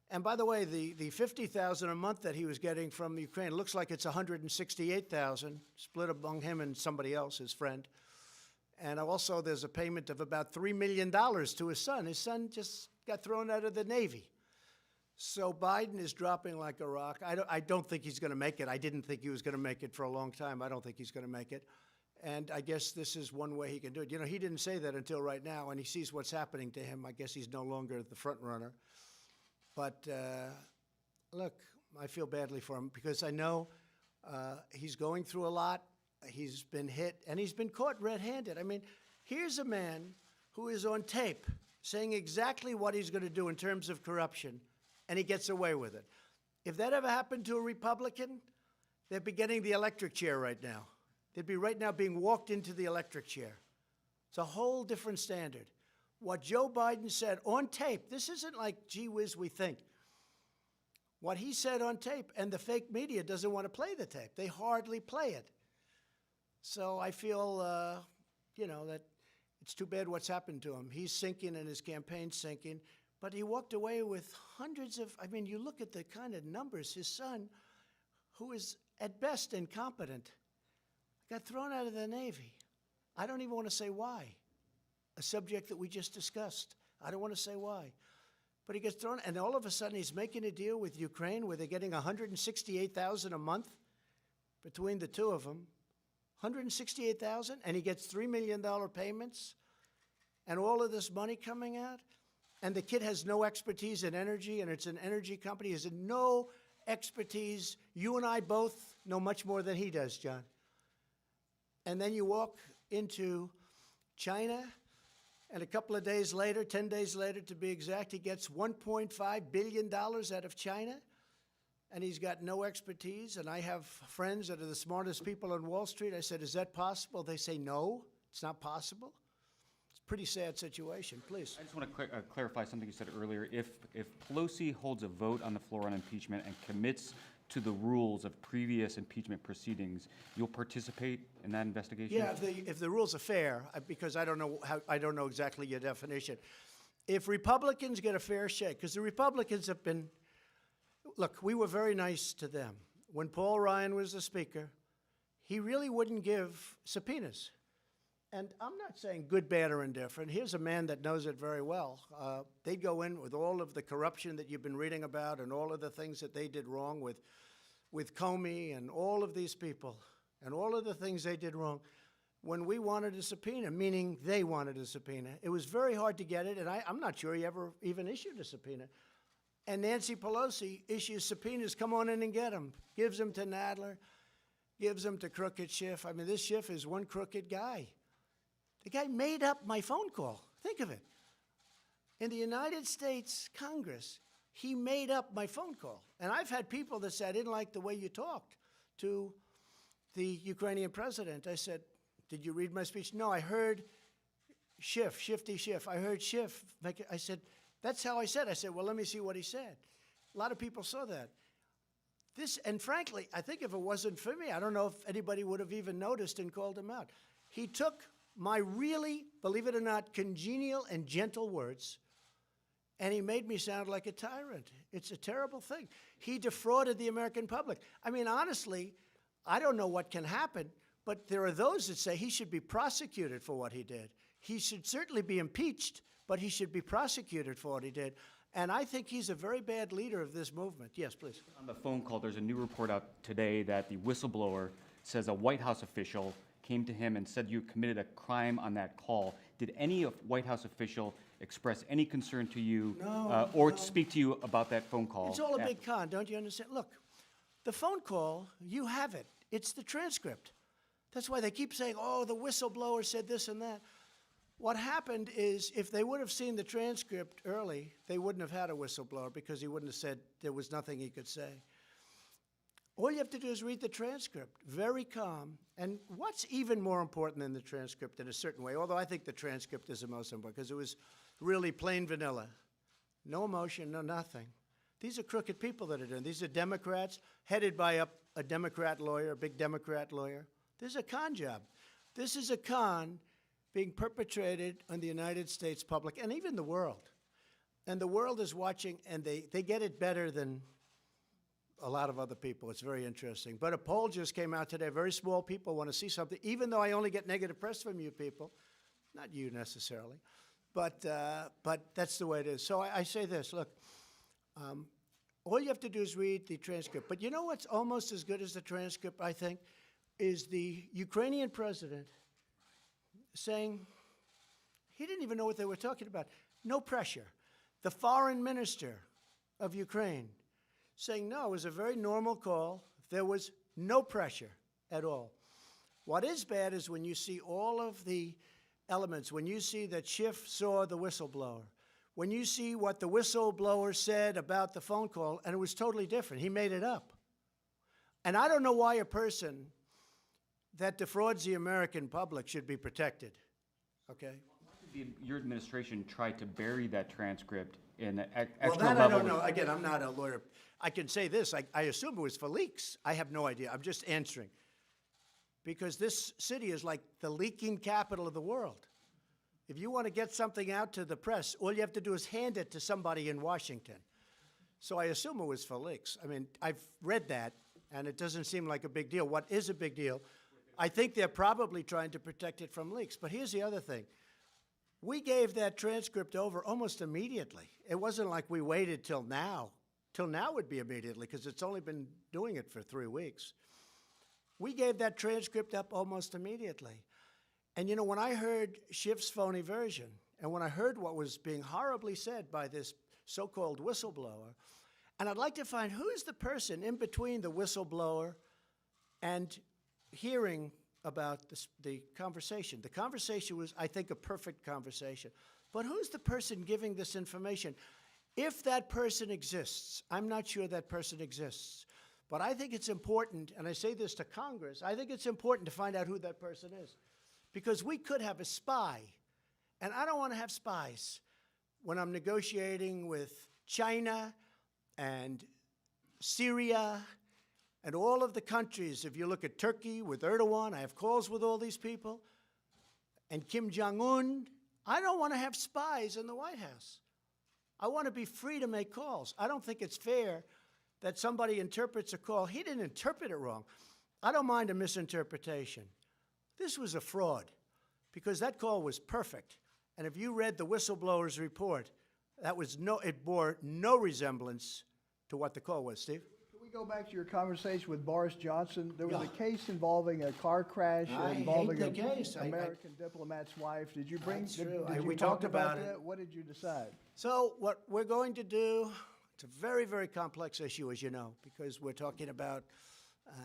And by the way, the $50,000 a month that he was getting from Ukraine looks like it's $168,000 split among him and somebody else, his friend. And also, there's a payment of about $3 million to his son. His son just got thrown out of the Navy. So Biden is dropping like a rock. I don't think he's going to make it. I didn't think he was going to make it for a long time. I don't think he's going to make it. And I guess this is one way he can do it. You know, he didn't say that until right now, and he sees what's happening to him. I guess he's no longer the front runner. But look, I feel badly for him because I know he's going through a lot. He's been hit, and he's been caught red-handed. I mean, here's a man who is on tape saying exactly what he's going to do in terms of corruption, and he gets away with it. If that ever happened to a Republican, they'd be getting the electric chair right now. They'd be right now being walked into the electric chair. It's a whole different standard. What Joe Biden said on tape, this isn't like, gee whiz, we think. What he said on tape, and the fake media doesn't want to play the tape. They hardly play it. So I feel, that it's too bad what's happened to him. He's sinking and his campaign's sinking. But he walked away with hundreds of, you look at the kind of numbers. His son, who is at best incompetent, got thrown out of the Navy. I don't even want to say why. A subject that we just discussed. I don't want to say why. But he gets thrown, and all of a sudden he's making a deal with Ukraine where they're getting $168,000 a month between the two of them. $168,000, and he gets $3 million payments, and all of this money coming out. And the kid has no expertise in energy, and it's an energy company. He has no expertise. You and I both know much more than he does, John. And then you walk into China, and a couple of days later, 10 days later to be exact, he gets $1.5 billion out of China, and he's got no expertise. And I have friends that are the smartest people on Wall Street. I said, is that possible? They say, no, it's not possible. It's a pretty sad situation. Please. I just want to clarify something you said earlier. If Pelosi holds a vote on the floor on impeachment and commits to the rules of previous impeachment proceedings, you'll participate in that investigation? Yeah, if the rules are fair, because I don't know exactly your definition. If Republicans get a fair shake, because the Republicans have been, look, we were very nice to them. When Paul Ryan was the Speaker, he really wouldn't give subpoenas. And I'm not saying good, bad, or indifferent. Here's a man that knows it very well. They'd go in with all of the corruption that you've been reading about and all of the things that they did wrong with Comey and all of these people and all of the things they did wrong. When we wanted a subpoena, meaning they wanted a subpoena, it was very hard to get it, and I'm not sure he ever even issued a subpoena. And Nancy Pelosi issues subpoenas, come on in and get them, gives them to Nadler, gives them to Crooked Schiff. I mean, this Schiff is one crooked guy. The guy made up my phone call. Think of it. In the United States Congress, he made up my phone call. And I've had people that said, I didn't like the way you talked to the Ukrainian president. I said, did you read my speech? No, I heard Schiff, Shifty Schiff. I heard Schiff. I said, that's how I said. I said, well, let me see what he said. A lot of people saw that. And frankly, I think if it wasn't for me, I don't know if anybody would have even noticed and called him out. He took my really, believe it or not, congenial and gentle words, and he made me sound like a tyrant. It's a terrible thing. He defrauded the American public. I mean, honestly, I don't know what can happen, but there are those that say he should be prosecuted for what he did. He should certainly be impeached, but he should be prosecuted for what he did. And I think he's a very bad leader of this movement. Yes, please. On the phone call, there's a new report out today that the whistleblower says a White House official came to him and said you committed a crime on that call. Did any White House official express any concern to you or speak to you about that phone call? It's all a big con, don't you understand? Look, the phone call, you have it. It's the transcript. That's why they keep saying, oh, the whistleblower said this and that. What happened is if they would have seen the transcript early, they wouldn't have had a whistleblower because he wouldn't have said there was nothing he could say. All you have to do is read the transcript, very calm. And what's even more important than the transcript in a certain way, although I think the transcript is the most important because it was really plain vanilla. No emotion, no nothing. These are crooked people that are doing. These are Democrats headed by a Democrat lawyer, a big Democrat lawyer. This is a con job. This is a con being perpetrated on the United States public and even the world. And the world is watching, and they get it better than a lot of other people. It's very interesting. But a poll just came out today. Very small people want to see something, even though I only get negative press from you people. Not you necessarily. But that's the way it is. So I say this, look, all you have to do is read the transcript. But you know what's almost as good as the transcript, I think, is the Ukrainian president saying he didn't even know what they were talking about. No pressure. The foreign minister of Ukraine saying, no, it was a very normal call. There was no pressure at all. What is bad is when you see all of the elements, when you see that Schiff saw the whistleblower, when you see what the whistleblower said about the phone call, and it was totally different. He made it up. And I don't know why a person that defrauds the American public should be protected, okay? Your administration tried to bury that transcript in Well, extra that I don't level. know. Again, I'm not a lawyer. I can say this. I assume it was for leaks. I have no idea. I'm just answering. Because this city is like the leaking capital of the world. If you want to get something out to the press, all you have to do is hand it to somebody in Washington. So I assume it was for leaks. I mean, I've read that, and it doesn't seem like a big deal. What is a big deal? I think they're probably trying to protect it from leaks. But here's the other thing. We gave that transcript over almost immediately. It wasn't like we waited till now. Till now would be immediately, because it's only been doing it for 3 weeks. We gave that transcript up almost immediately. And you know, when I heard Schiff's phony version, and when I heard what was being horribly said by this so-called whistleblower, and I'd like to find who is the person in between the whistleblower and hearing about this, the conversation. The conversation was, I think, a perfect conversation. But who's the person giving this information? If that person exists, I'm not sure that person exists, but I think it's important, and I say this to Congress, I think it's important to find out who that person is. Because we could have a spy, and I don't want to have spies when I'm negotiating with China and Syria and all of the countries. If you look at Turkey with Erdogan, I have calls with all these people, and Kim Jong-un. I don't want to have spies in the White House. I want to be free to make calls. I don't think it's fair that somebody interprets a call. He didn't interpret it wrong. I don't mind a misinterpretation. This was a fraud because that call was perfect. And if you read the whistleblower's report, it bore no resemblance to what the call was. Steve? Can we go back to your conversation with Boris Johnson? There was a case involving a car crash involving hate the case. an American diplomat's wife. Did you bring? That's Did, true. did you We talk talked about it. that? What did you decide? So what we're going to do, it's a very, very complex issue, as you know, because we're talking about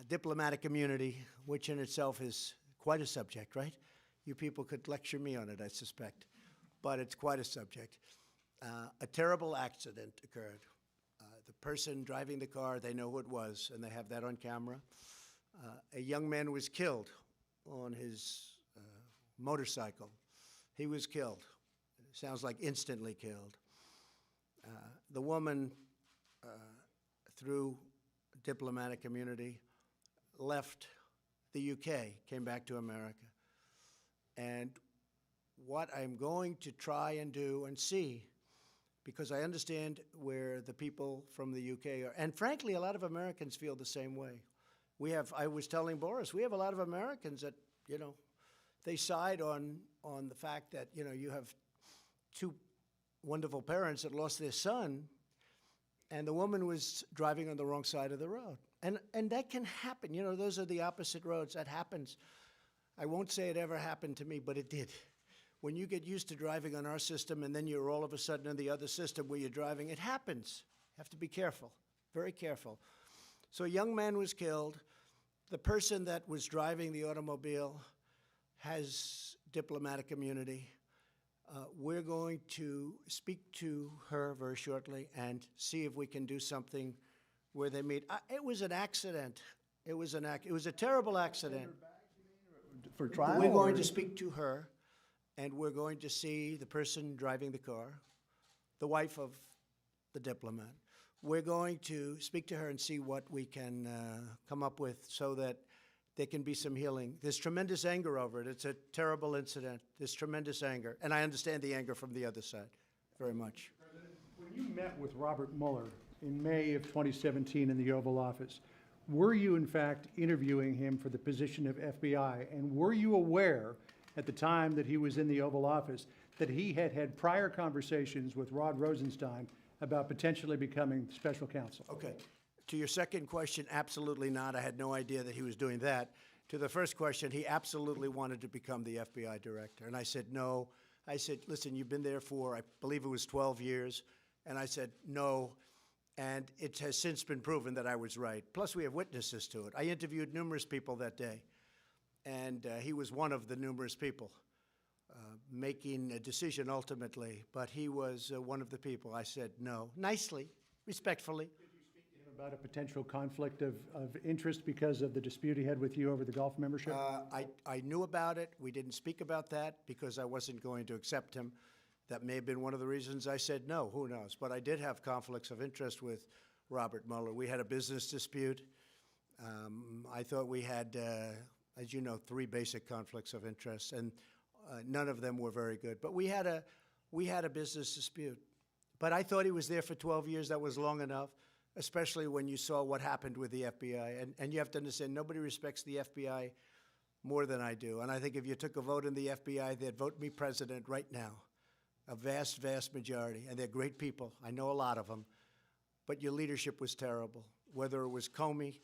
diplomatic immunity, which in itself is quite a subject, right? You people could lecture me on it, I suspect, but it's quite a subject. A terrible accident occurred. The person driving the car, they know who it was, and they have that on camera. A young man was killed on his motorcycle. He was killed. Sounds like instantly killed. The woman, through diplomatic immunity, left the UK, came back to America. And what I'm going to try and do and see, because I understand where the people from the UK are, and frankly, a lot of Americans feel the same way. I was telling Boris, we have a lot of Americans that, you know, they side on the fact that, you know, you have two wonderful parents that lost their son, and the woman was driving on the wrong side of the road. And that can happen. You know, those are the opposite roads. That happens. I won't say it ever happened to me, but it did. When you get used to driving on our system and then you're all of a sudden in the other system where you're driving, it happens. You have to be careful, very careful. So a young man was killed. The person that was driving the automobile has diplomatic immunity. We're going to speak to her very shortly and see if we can do something where they meet. It was an accident. It was a terrible accident. For trial? We're going to speak to her, and we're going to see the person driving the car, the wife of the diplomat. We're going to speak to her and see what we can come up with so that there can be some healing. There's tremendous anger over it. It's a terrible incident. There's tremendous anger. And I understand the anger from the other side very much. President, when you met with Robert Mueller in May of 2017 in the Oval Office, were you in fact interviewing him for the position of FBI? And were you aware at the time that he was in the Oval Office that he had had prior conversations with Rod Rosenstein about potentially becoming special counsel? Okay. To your second question, absolutely not. I had no idea that he was doing that. To the first question, he absolutely wanted to become the FBI director. And I said, no. I said, listen, you've been there for, I believe it was 12 years. And I said, no. And it has since been proven that I was right. Plus, we have witnesses to it. I interviewed numerous people that day. And he was one of the numerous people making a decision ultimately. But he was one of the people. I said, no. Nicely, respectfully. About a potential conflict of interest because of the dispute he had with you over the golf membership? I knew about it. We didn't speak about that because I wasn't going to accept him. That may have been one of the reasons I said no. Who knows? But I did have conflicts of interest with Robert Mueller. We had a business dispute. I thought we had, as you know, 3 basic conflicts of interest, and none of them were very good. But we had a business dispute. But I thought he was there for 12 years. That was long enough, especially when you saw what happened with the FBI. And you have to understand, nobody respects the FBI more than I do. And I think if you took a vote in the FBI, they'd vote me president right now. A vast, vast majority. And they're great people. I know a lot of them. But your leadership was terrible. Whether it was Comey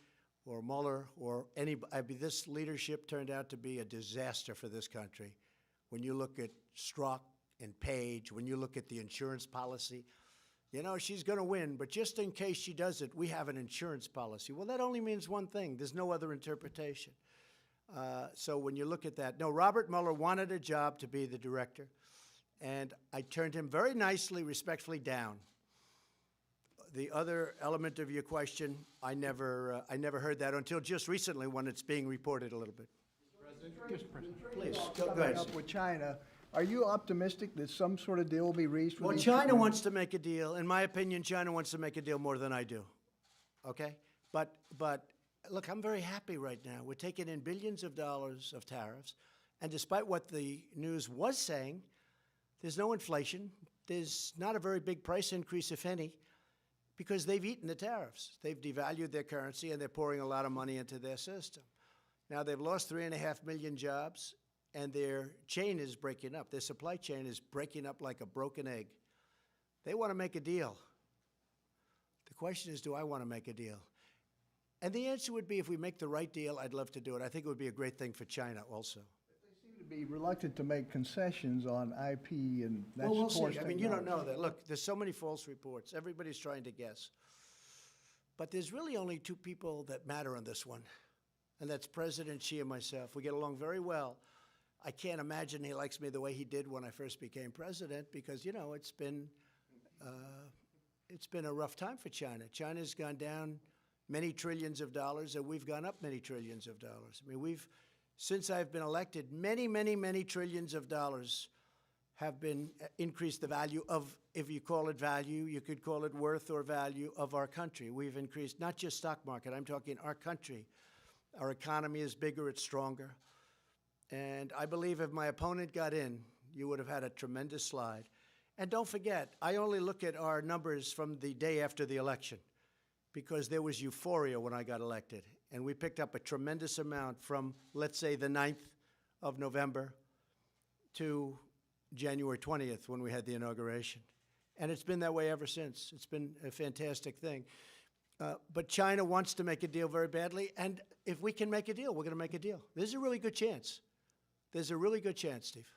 or Mueller or anybody, I mean, this leadership turned out to be a disaster for this country. When you look at Strzok and Page, when you look at the insurance policy, you know, she's going to win, but just in case she does it, we have an insurance policy. Well, that only means one thing. There's no other interpretation. So when you look at that, no, Robert Mueller wanted a job to be the director, and I turned him very nicely, respectfully down. The other element of your question, I never heard that until just recently when it's being reported a little bit. Mr. President. Please, go Coming ahead. up with China, are you optimistic that some sort of deal will be reached with Well, these China two? wants to make a deal. In my opinion, China wants to make a deal more than I do. Okay? But look, I'm very happy right now. We're taking in billions of dollars of tariffs, and despite what the news was saying, there's no inflation. There's not a very big price increase, if any, because they've eaten the tariffs. They've devalued their currency, and they're pouring a lot of money into their system. Now, they've lost 3.5 million jobs, and their chain is breaking up. Their supply chain is breaking up like a broken egg. They want to make a deal. The question is, do I want to make a deal? And the answer would be, if we make the right deal, I'd love to do it. I think it would be a great thing for China also. They seem to be reluctant to make concessions on IP and that's Well, we'll sports see. I mean, you don't technology. know that. Look, there's so many false reports. Everybody's trying to guess. But there's really only two people that matter on this one, and that's President Xi and myself. We get along very well. I can't imagine he likes me the way he did when I first became president because, you know, it's been a rough time for China. China's gone down many trillions of dollars, and we've gone up many trillions of dollars. I mean, since I've been elected, many, many, many trillions of dollars have been increased the value of, if you call it value, you could call it worth or value of our country. We've increased, not just stock market, I'm talking our country. Our economy is bigger, it's stronger. And I believe if my opponent got in, you would have had a tremendous slide. And don't forget, I only look at our numbers from the day after the election because there was euphoria when I got elected. And we picked up a tremendous amount from, let's say, the 9th of November to January 20th when we had the inauguration. And it's been that way ever since. It's been a fantastic thing. But China wants to make a deal very badly, and if we can make a deal, we're going to make a deal. There's a really good chance. There's a really good chance, Steve.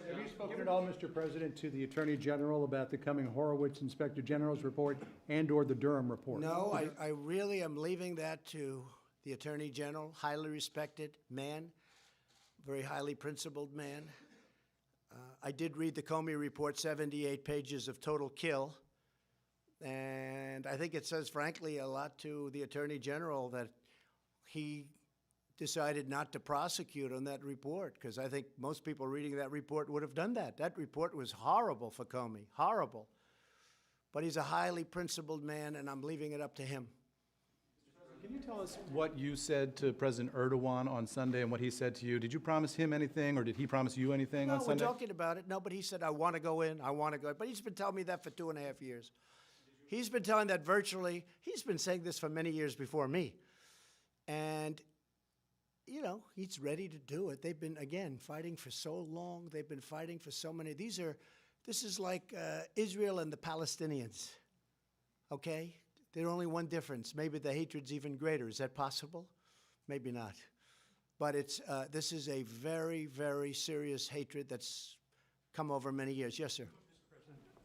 Have you spoken at all, Mr. President, to the Attorney General about the coming Horowitz Inspector General's report and/or the Durham report? No, I really am leaving that to the Attorney General, highly respected man, very highly principled man. I did read the Comey report, 78 pages of total kill. And I think it says, frankly, a lot to the Attorney General that he decided not to prosecute on that report, because I think most people reading that report would have done that. That report was horrible for Comey, horrible. But he's a highly principled man, and I'm leaving it up to him. Can you tell us what you said to President Erdogan on Sunday and what he said to you? Did you promise him anything, or did he promise you anything on No, we're Sunday? talking about it. No, but he said, I want to go in, I want to go in. But he's been telling me that for 2.5 years. He's been telling that virtually. He's been saying this for many years before me. And, you know, he's ready to do it. They've been, again, fighting for so long. They've been fighting for so many. This is like Israel and the Palestinians, okay? There's only one difference. Maybe the hatred's even greater. Is that possible? Maybe not. But this is a very, very serious hatred that's come over many years. Yes, sir.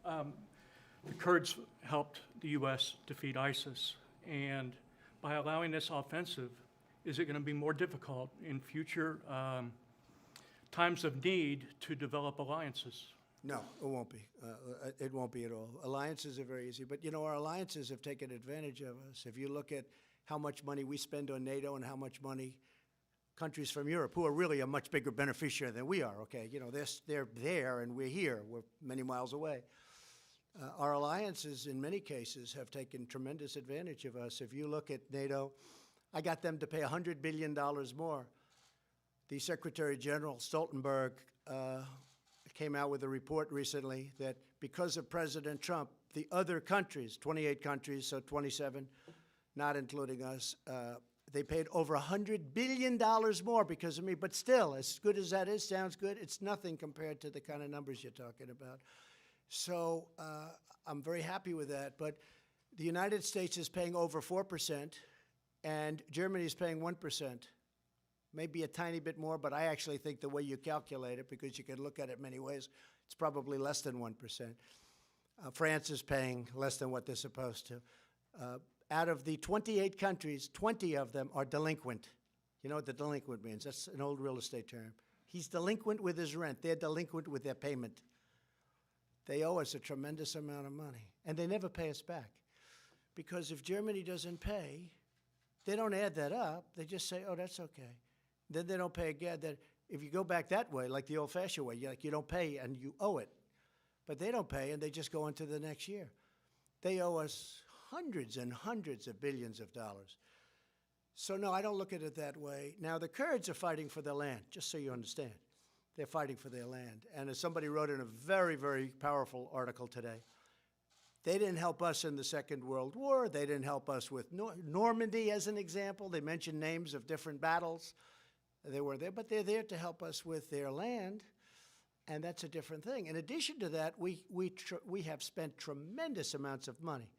The Kurds helped the U.S. defeat ISIS, and by allowing this offensive, is it going to be more difficult in future times of need to develop alliances? No, it won't be. It won't be at all. Alliances are very easy. But, you know, our alliances have taken advantage of us. If you look at how much money we spend on NATO and how much money countries from Europe, who are really a much bigger beneficiary than we are, okay? You know, they're there and we're here. We're many miles away. Our alliances, in many cases, have taken tremendous advantage of us. If you look at NATO, I got them to pay $100 billion more. The Secretary General Stoltenberg came out with a report recently that because of President Trump, the other countries, 28 countries, so 27, not including us, They paid over $100 billion more because of me, but still, as good as that is, sounds good, it's nothing compared to the kind of numbers you're talking about. So I'm very happy with that, but the United States is paying over 4%, and Germany is paying 1%. Maybe a tiny bit more, but I actually think the way you calculate it, because you can look at it many ways, it's probably less than 1%. France is paying less than what they're supposed to. Out of the 28 countries, 20 of them are delinquent. You know what the delinquent means? That's an old real estate term. He's delinquent with his rent. They're delinquent with their payment. They owe us a tremendous amount of money, and they never pay us back. Because if Germany doesn't pay, they don't add that up. They just say, oh, that's okay. Then they don't pay again. Then if you go back that way, like the old-fashioned way, you don't pay and you owe it. But they don't pay, and they just go into the next year. They owe us hundreds and hundreds of billions of dollars. So no, I don't look at it that way. Now, the Kurds are fighting for their land, just so you understand. They're fighting for their land. And as somebody wrote in a very, very powerful article today, they didn't help us in the Second World War. They didn't help us with Normandy, as an example. They mentioned names of different battles. They were there, but they're there to help us with their land, and that's a different thing. In addition to that, we have spent tremendous amounts of money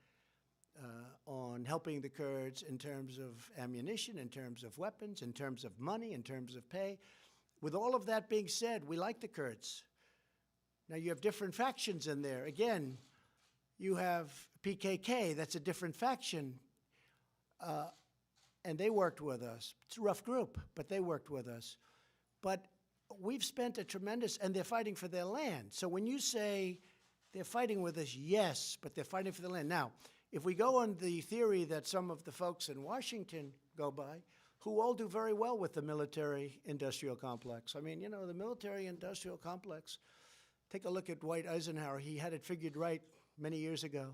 on helping the Kurds in terms of ammunition, in terms of weapons, in terms of money, in terms of pay. With all of that being said, we like the Kurds. Now, you have different factions in there. Again, you have PKK, that's a different faction, and they worked with us. It's a rough group, but they worked with us. But we've spent a tremendous, and they're fighting for their land. So when you say they're fighting with us, yes, but they're fighting for the land. Now, if we go on the theory that some of the folks in Washington go by, who all do very well with the military-industrial complex. I mean, you know, the military-industrial complex, take a look at Dwight Eisenhower. He had it figured right many years ago.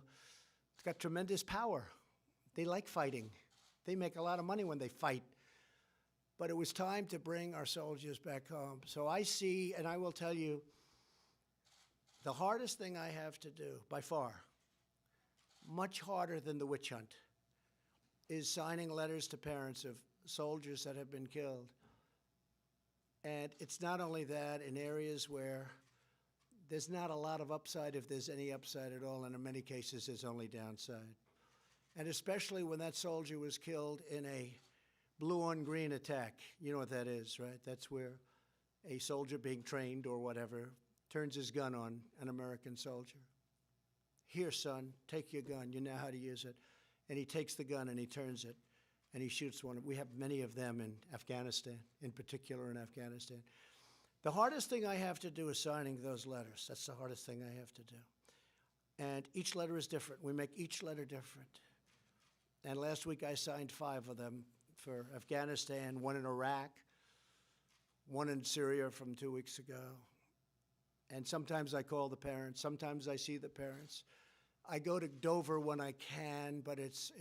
It's got tremendous power. They like fighting. They make a lot of money when they fight. But it was time to bring our soldiers back home. So I see, and I will tell you, the hardest thing I have to do, by far, much harder than the witch hunt, is signing letters to parents of soldiers that have been killed. And it's not only that, in areas where there's not a lot of upside, if there's any upside at all, and in many cases there's only downside. And especially when that soldier was killed in a blue-on-green attack. You know what that is, right? That's where a soldier being trained or whatever turns his gun on an American soldier. Here, son, take your gun. You know how to use it. And he takes the gun and he turns it and he shoots one. We have many of them in Afghanistan, in particular in Afghanistan. The hardest thing I have to do is signing those letters. That's the hardest thing I have to do. And each letter is different. We make each letter different. And last week I signed 5 of them for Afghanistan, 1 in Iraq, 1 in Syria from 2 weeks ago. And sometimes I call the parents, sometimes I see the parents. I go to Dover when I can, but it's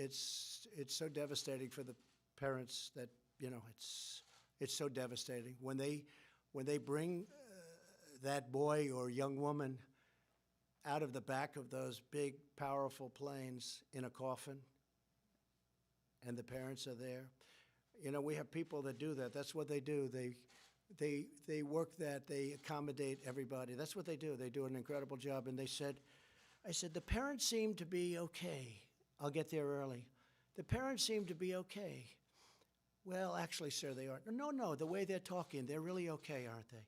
so devastating for the parents that, you know, it's so devastating. When they bring that boy or young woman out of the back of those big, powerful planes in a coffin, and the parents are there. You know, we have people that do that. That's what they do. They work that. They accommodate everybody. That's what they do. They do an incredible job. And I said, the parents seem to be okay. I'll get there early. The parents seem to be okay. Well, actually, sir, they aren't. No, the way they're talking, they're really okay, aren't they?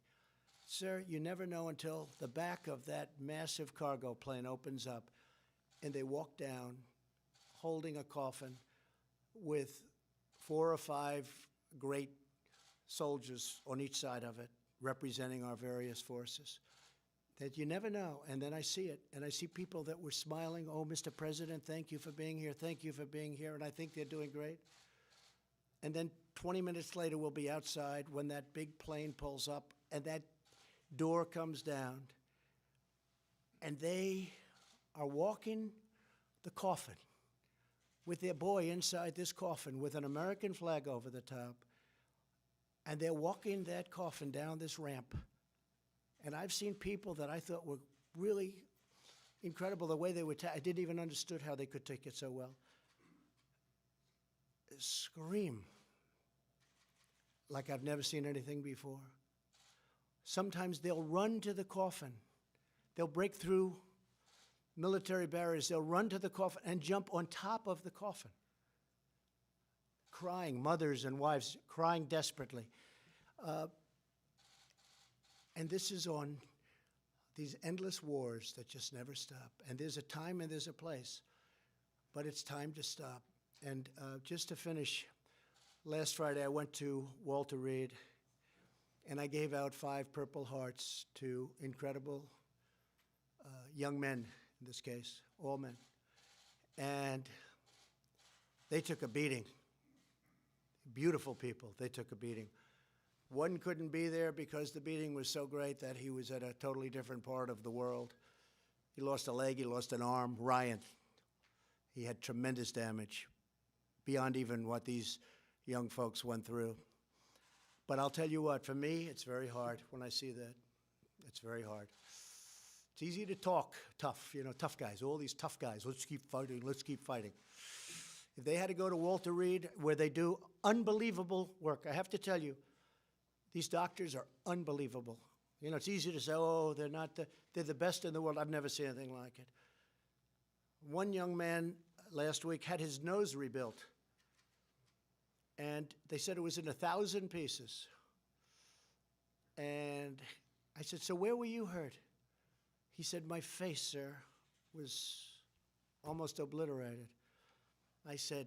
Sir, you never know until the back of that massive cargo plane opens up and they walk down holding a coffin with 4 or 5 great soldiers on each side of it, representing our various forces. That you never know. And then I see it, and I see people that were smiling, oh, Mr. President, thank you for being here, thank you for being here, and I think they're doing great. And then 20 minutes later, we'll be outside when that big plane pulls up, and that door comes down, and they are walking the coffin with their boy inside this coffin with an American flag over the top, and they're walking that coffin down this ramp. And I've seen people that I thought were really incredible the way they would I didn't even understood how they could take it so well. Scream like I've never seen anything before. Sometimes they'll run to the coffin. They'll break through military barriers. They'll run to the coffin and jump on top of the coffin, crying, mothers and wives crying desperately. And this is on these endless wars that just never stop. And there's a time and there's a place, but it's time to stop. And just to finish, last Friday I went to Walter Reed, and I gave out 5 Purple Hearts to incredible young men, in this case, all men. And they took a beating. Beautiful people, they took a beating. One couldn't be there because the beating was so great that he was at a totally different part of the world. He lost a leg, he lost an arm. Ryan, he had tremendous damage, beyond even what these young folks went through. But I'll tell you what, for me, it's very hard when I see that. It's very hard. It's easy to talk tough, you know, tough guys, all these tough guys. Let's keep fighting, let's keep fighting. If they had to go to Walter Reed, where they do unbelievable work, I have to tell you, these doctors are unbelievable. You know, it's easy to say, oh, they're the best in the world. I've never seen anything like it. One young man last week had his nose rebuilt, and they said it was in 1,000 pieces. And I said, so where were you hurt? He said, my face, sir, was almost obliterated. I said,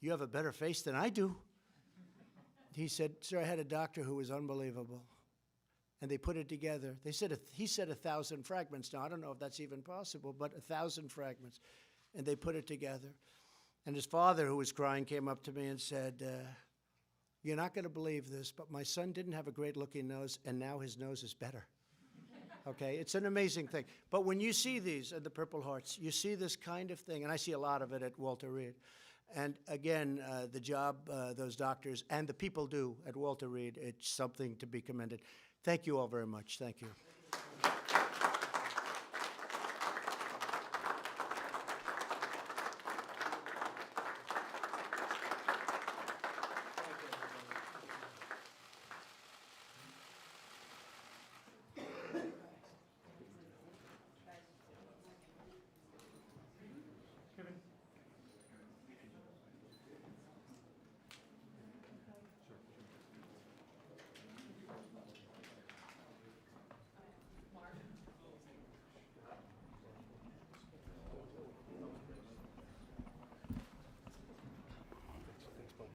you have a better face than I do. He said, sir, I had a doctor who was unbelievable. And they put it together. He said 1,000 fragments. Now, I don't know if that's even possible, but 1,000 fragments. And they put it together. And his father, who was crying, came up to me and said, you're not going to believe this, but my son didn't have a great-looking nose, and now his nose is better. Okay, it's an amazing thing. But when you see these at the Purple Hearts, you see this kind of thing, and I see a lot of it at Walter Reed. And again, the job those doctors and the people do at Walter Reed, it's something to be commended. Thank you all very much. Thank you.